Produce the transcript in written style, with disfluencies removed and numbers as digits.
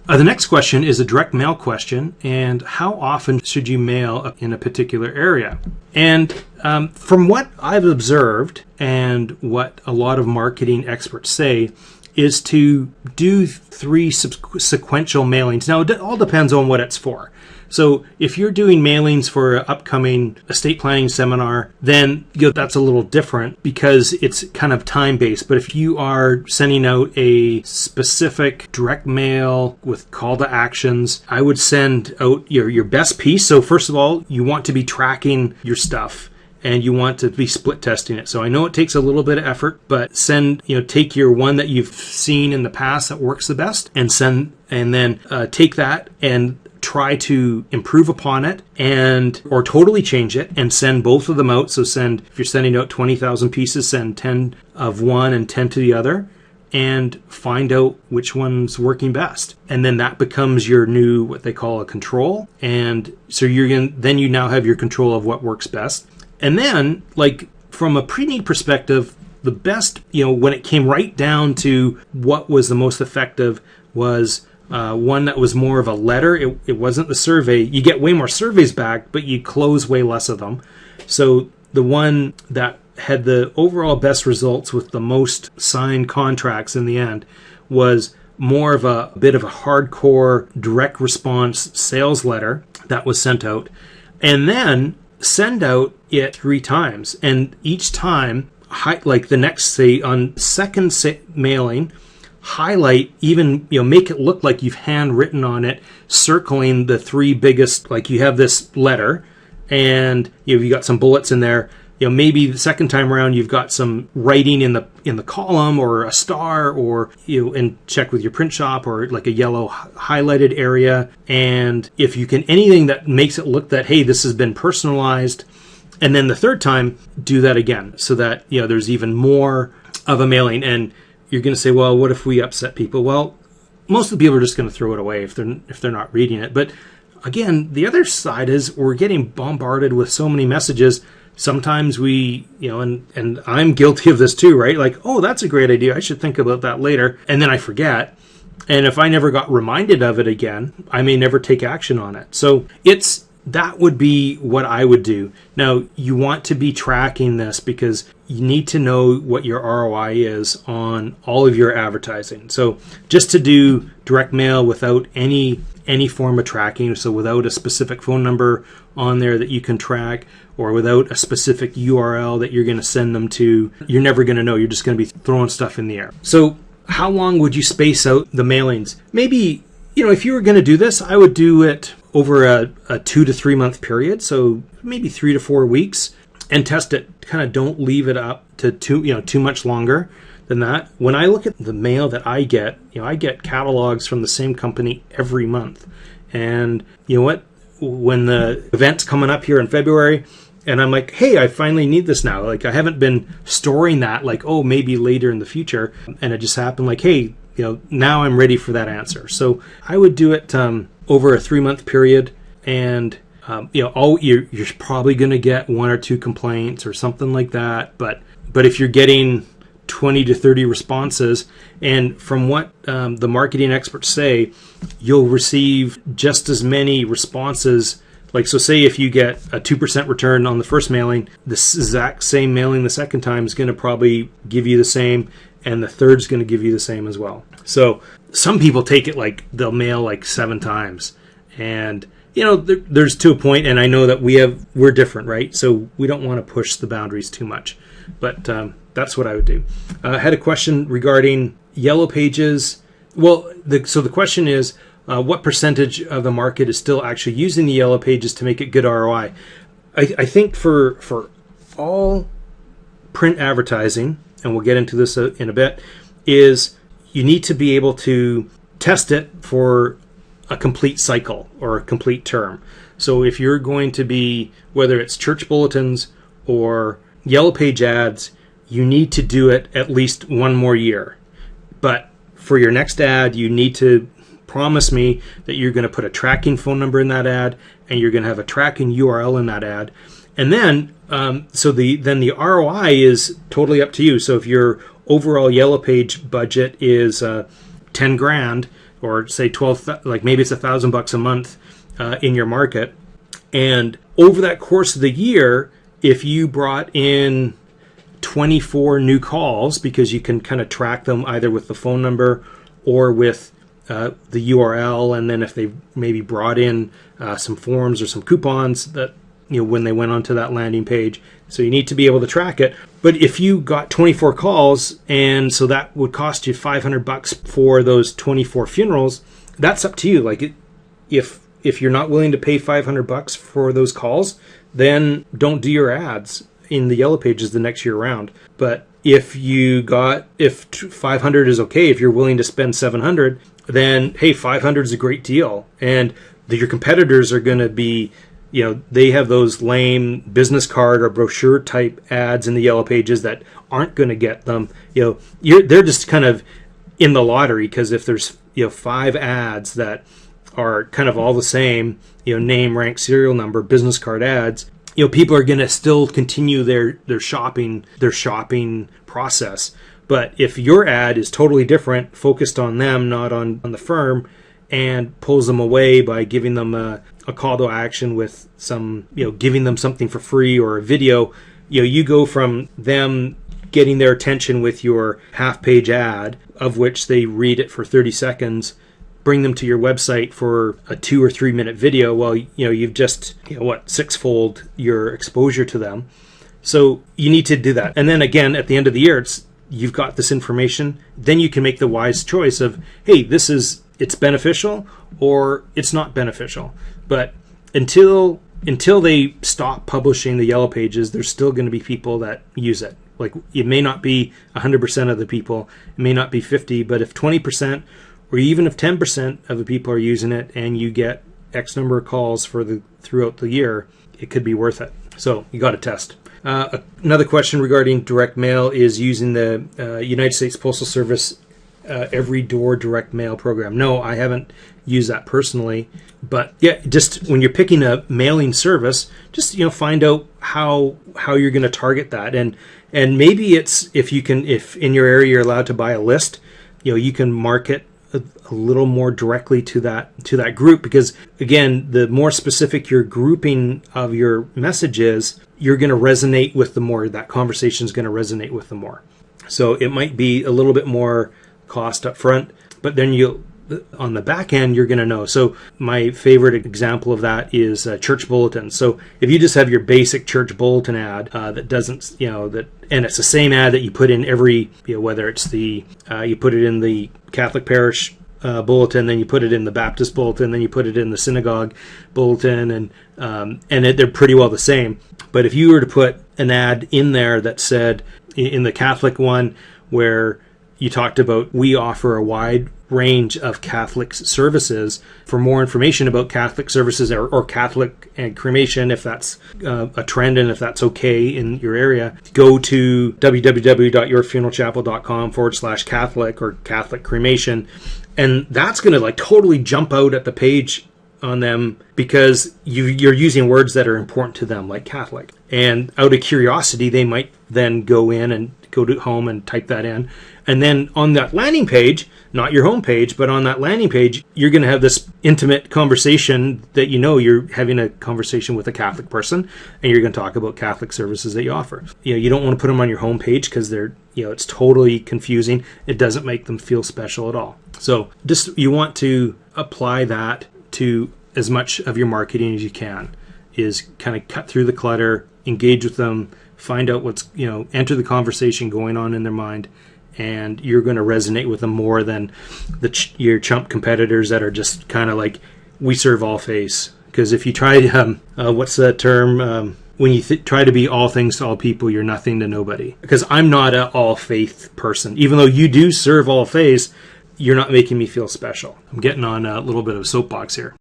The next question is a direct mail question, and how often should you mail in a particular area? And from what I've observed and what a lot of marketing experts say is to do 3 sequential mailings. Now, it all depends on what it's for. So if you're doing mailings for an upcoming estate planning seminar, then that's a little different because it's kind of time-based. But if you are sending out a specific direct mail with call to actions, I would send out your best piece. So first of all, you want to be tracking your stuff, and you want to be split testing it. So I know it takes a little bit of effort, but take your one that you've seen in the past that works the best and then take that and try to improve upon it or totally change it and send both of them out. So if you're sending out 20,000 pieces, send 10 of one and 10 to the other and find out which one's working best. And then that becomes your new, what they call a control. And so then you now have your control of what works best. And then, like, from a pre-need perspective, the best, when it came right down to what was the most effective was one that was more of a letter. It wasn't the survey. You get way more surveys back, but you close way less of them. So the one that had the overall best results with the most signed contracts in the end was more of a bit of a hardcore direct response sales letter that was sent out. And then send out it 3 times. And each time, like the next, say, on second mailing, highlight, even make it look like you've handwritten on it, circling the 3 biggest. Like you have this letter and you got some bullets in there. Maybe the second time around you've got some writing in the column or a star, or and check with your print shop, or like a yellow highlighted area. And if you can, anything that makes it look that, hey, this has been personalized. And then the third time, do that again, so that there's even more of a mailing. And you're going to say, well, what if we upset people? Well, most of the people are just going to throw it away if they're not reading it. But again, the other side is we're getting bombarded with so many messages. Sometimes we, and I'm guilty of this too, right? Like, oh, that's a great idea. I should think about that later. And then I forget. And if I never got reminded of it again, I may never take action on it. So that would be what I would do. Now, you want to be tracking this because you need to know what your ROI is on all of your advertising. So just to do direct mail without any form of tracking, so without a specific phone number on there that you can track, or without a specific URL that you're going to send them to, you're never going to know. You're just going to be throwing stuff in the air. So how long would you space out the mailings? Maybe, if you were going to do this, I would do it over a 2 to 3 month period. So maybe 3 to 4 weeks, and test it. Kind of don't leave it up to too much longer than that. When I look at the mail that I get, I get catalogs from the same company every month. And you know what? When the event's coming up here in February, and I'm like, hey, I finally need this now. Like, I haven't been storing that, like, oh, maybe later in the future. And it just happened like, hey, now I'm ready for that answer. So I would do it over a 3 month period. And, you're probably going to get 1 or 2 complaints or something like that. But if you're getting 20 to 30 responses, and from what the marketing experts say, you'll receive just as many responses. Like, so say if you get a 2% return on the first mailing, this exact same mailing the second time is going to probably give you the same, and the third is going to give you the same as well. So some people take it like they'll mail like 7 times, and there's to a point, and I know that we're different, right? So we don't want to push the boundaries too much, but that's what I would do. I had a question regarding Yellow Pages. Well, so the question is, what percentage of the market is still actually using the Yellow Pages to make it good ROI? I think for all print advertising, and we'll get into this in a bit, is you need to be able to test it for a complete cycle or a complete term. So if you're going to be, whether it's church bulletins or Yellow Page ads, you need to do it at least 1 more year. But for your next ad, you need to promise me that you're going to put a tracking phone number in that ad, and you're going to have a tracking URL in that ad. And then, then the ROI is totally up to you. So if your overall Yellow Page budget is 10 grand, or say 12, like maybe it's $1,000 a month in your market. And over that course of the year, if you brought in 24 new calls, because you can kind of track them either with the phone number or with the URL, and then if they maybe brought in some forms or some coupons that, when they went onto that landing page. So you need to be able to track it. But if you got 24 calls, and so that would cost you $500 for those 24 funerals, that's up to you. Like, if you're not willing to pay $500 for those calls, then don't do your ads in the Yellow Pages the next year round. But if 500 is okay, if you're willing to spend 700, then hey, 500 is a great deal. And your competitors are going to be, they have those lame business card or brochure type ads in the Yellow Pages that aren't going to get them. They're just kind of in the lottery, because if there's 5 ads that are kind of all the same, name, rank, serial number, business card ads, people are going to still continue their shopping process. But if your ad is totally different, focused on them, not on the firm, and pulls them away by giving them a call to action with some, giving them something for free or a video, you go from them getting their attention with your half-page ad, of which they read it for 30 seconds, bring them to your website for a 2 or 3 minute video. Well, you've just, sixfold your exposure to them. So you need to do that. And then again, at the end of the year, you've got this information. Then you can make the wise choice of, hey, it's beneficial or it's not beneficial. But until they stop publishing the Yellow Pages, there's still going to be people that use it. Like, it may not be 100% of the people, it may not be 50, but if 20%, or even if 10% of the people are using it, and you get X number of calls throughout the year, it could be worth it. So you got to test. Another question regarding direct mail is using the United States Postal Service Every Door direct mail program. No, I haven't used that personally, but yeah, just when you're picking a mailing service, just find out how you're going to target that, and maybe it's if in your area you're allowed to buy a list, you can market a little more directly to that group, because again, the more specific your grouping of your message is, you're going to resonate with the more, that conversation is going to resonate with the more. So it might be a little bit more cost up front, but then on the back end, you're going to know. So my favorite example of that is church bulletins. So if you just have your basic church bulletin ad that doesn't, and it's the same ad that you put in every, whether it's you put it in the Catholic parish bulletin, then you put it in the Baptist bulletin, then you put it in the synagogue bulletin, they're pretty well the same. But if you were to put an ad in there that said, in the Catholic one, where you talked about, we offer a wide range of Catholic services. For more information about Catholic services or Catholic and cremation, if that's a trend and if that's okay in your area, go to www.yourfuneralchapel.com/Catholic or Catholic cremation. And that's going to totally jump out at the page on them, because you're using words that are important to them, like Catholic. And out of curiosity, they might then go in and go to home and type that in. And then on that landing page, not your home page, but on that landing page, you're going to have this intimate conversation that you're having a conversation with a Catholic person, and you're going to talk about Catholic services that you offer. You don't want to put them on your home page, because they're, it's totally confusing. It doesn't make them feel special at all. So just, you want to apply that to as much of your marketing as you can, is kind of cut through the clutter, engage with them, find out what's, enter the conversation going on in their mind, and you're going to resonate with them more than your chump competitors that are just kind of like, we serve all face. Because if you try, what's that term? When you try to be all things to all people, you're nothing to nobody. Because I'm not an all faith person. Even though you do serve all faith, you're not making me feel special. I'm getting on a little bit of a soapbox here.